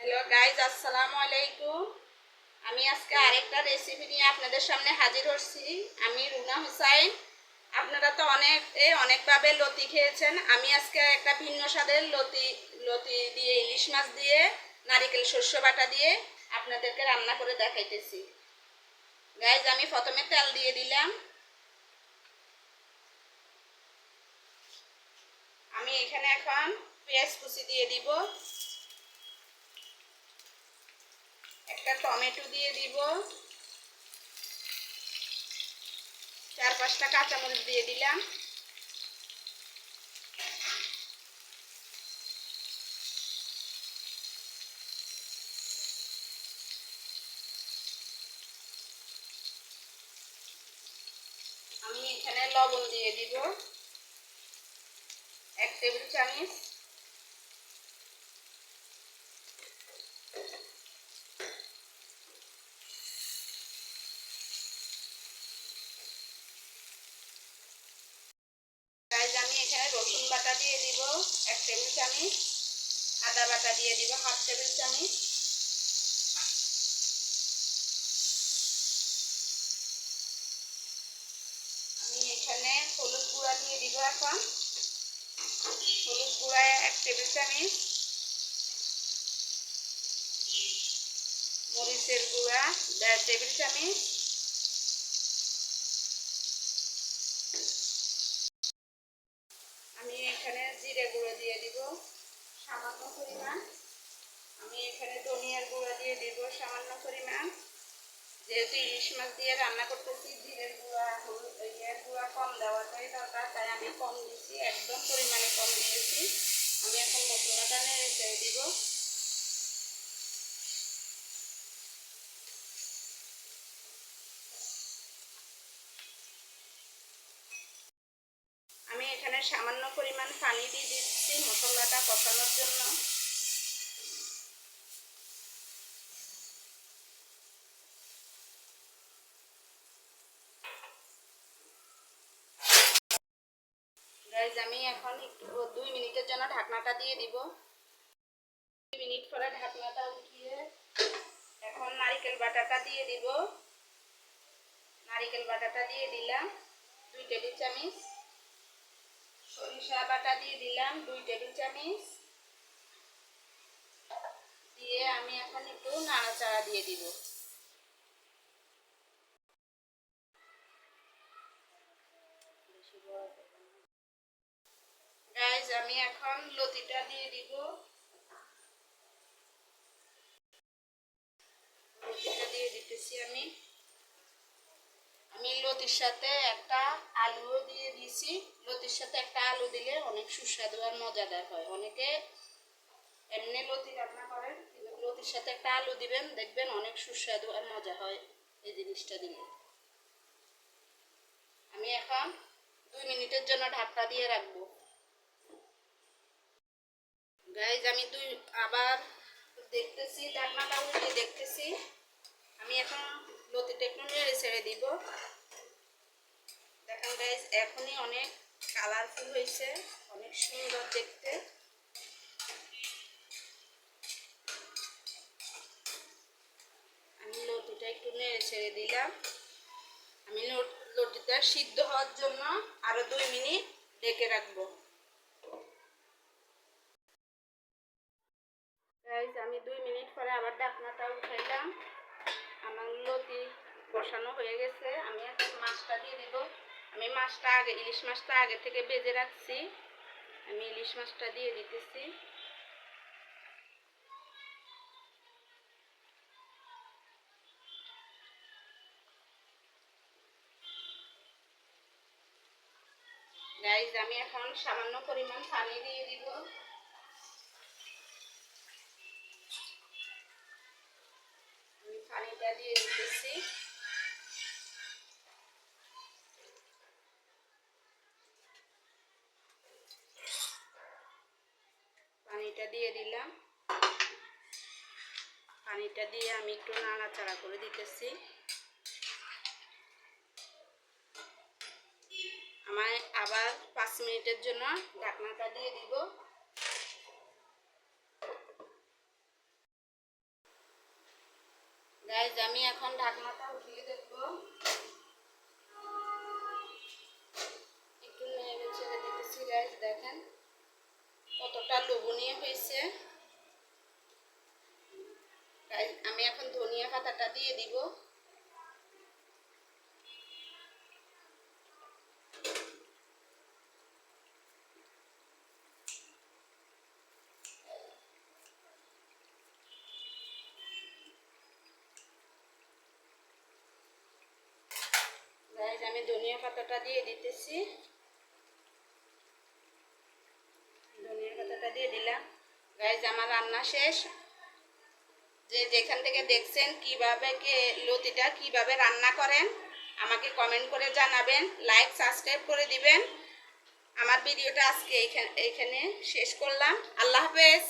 Hello guys, আসসালামু আলাইকুম। আমি আজকে আরেকটা রেসিপি নিয়ে আপনাদের সামনে হাজির হচ্ছি। আমি রুনা হুসাইন। আপনারা তো অনেকভাবে লতি খেয়েছেন। আমি আজকে একটা ভিন্ন স্বাদের লতি লতি দিয়ে ইলিশ মাছ দিয়ে নারিকেল শস্য বাটা দিয়ে আপনাদেরকে রান্না করে দেখাইতেছি। গাইজ, আমি প্রথমে তেল দিয়ে দিলাম। আমি এখানে এখন পেঁয়াজ কুচি দিয়ে দিব, একটা টমেটো দিয়ে দিব, 4-5টা কাঁচামরিচ দিয়ে দিলাম। আমি এখানে লবণ দিয়ে দিব 1 টেবিল চামচ। গাইজ, আমি এখানে রসুন বাটা দিয়ে দিব 1 টেবিল চামচ, আদা বাটা দিয়ে দিব 1/2 টেবিল চামচ। আমি এখানে হলুদ গুঁড়া দিয়ে দিব এখন, হলুদ গুঁড়া 1 টেবিল চামচ, মরিচের গুঁড়া 1.5 টেবিল চামচ, আমি এখানে জিরে গুঁড়ো দিয়ে দিব সামান্য পরিমাণ। আমি এখানে ধনিয়ার গুঁড়া দিয়ে দিব সামান্য পরিমাণ। যেহেতু ইলিশ মাছ দিয়ে রান্না করতেছি, জিরের গুঁড়া হলুদের গুঁড়া কম দেওয়াটাই দরকার, তাই আমি কম দিচ্ছি, একদম পরিমাণে কম দিয়েছি। আমি এখন মশলাটা নেড়ে ছেড়ে দিব। আমি এখানে সামান্য পরিমাণ পানি দিয়ে দিচ্ছি মশলাটা কষানোর জন্য। গাইজ, আমি এখন একটু 2 মিনিটের জন্য ঢাকনাটা দিয়ে দিব। 2 মিনিট পরে ঢাকনাটা উঠিয়ে এখন নারকেল বাটাটা দিয়ে দিব। নারকেল বাটাটা দিয়ে দিলাম 2 টেবিল চামচ, সরিষা বাটা দিয়ে দিলাম 2 টেবিল চামচ, দিয়ে আমি এখন একটু নাড়াচাড়া দিয়ে দিব। গাইজ, আমি এখন লতিটা দিয়ে দিব। লতিটা দিয়ে দিতেছি আমি। আমি লতির সাথে একটা আলুও দিয়ে দিয়েছি। লতির সাথে একটা আলু দিলে অনেক সুস্বাদু আর মজাদার হয়। অনেকে এমনি লতি রান্না করেন, কিন্তু লতির সাথে একটা আলু দিবেন, দেখবেন অনেক সুস্বাদু আর মজা হয় এই জিনিসটা দিলে। আমি এখন 2 মিনিটের জন্য ঢাকনা দিয়ে রাখবো। গাইজ, আমি আবার দেখতেছি, ঢাকনাটা উল্টে দেখতেছি। আমি এখন লতিটা একটু নেড়ে ছেড়ে দিব। দেখেন গাইজ, এখনই অনেক কালারফুল হয়েছে, অনেক সুন্দর দেখতে। আমি লতিটা একটু নেড়ে ছেড়ে দিলাম। আমি লতিটা সিদ্ধ হওয়ার জন্য আরো 2 মিনিট ঢেকে রাখবো। গাইজ, আমি 2 মিনিট পরে আবার ঢাকনাটা উঠাইলাম। আমার লতি কষানো হয়ে গেছে। আমি এখন মাছটা দিয়ে দিব। আমি ইলিশ মাছটা আগে থেকে ভেজে রাখছি। আমি ইলিশ মাছটা দিয়ে দিতেছি। গাইজ, আমি এখন সামান্য পরিমাণ পানি দিয়ে দিব। আমি পানিটা দিয়ে দিতেছি। পানিটা দিয়ে দিলাম। পানিটা দিয়ে আমি একটু নাড়াচাড়া করে দিতেছি। আমি আবার 5 মিনিটের জন্য ঢাকনাটা দিয়ে দিব। গাইজ আমি এখন ঢাকনাটা উঠিয়ে দেখবো, একটু নেড়ে ছেড়ে দিতেছি। গাইজ দেখেন কতটা লোভনীয় হয়েছে। গাইজ আমি এখন ধনিয়া পাতাটা দিয়ে দিব। গাইজ আমি ধনিয়া পাতাটা দিয়ে দিতেছি। ধনিয়া পাতাটা দিয়ে দিলাম। গাইজ আমার রান্না শেষ। যে যেখান থেকে দেখছেন কিভাবে লতিটা কিভাবে রান্না করেন আমাকে কমেন্ট করে জানাবেন, লাইক সাবস্ক্রাইব করে দিবেন। আমার ভিডিওটা আজকে এইখানে শেষ করলাম। আল্লাহ হাফেজ।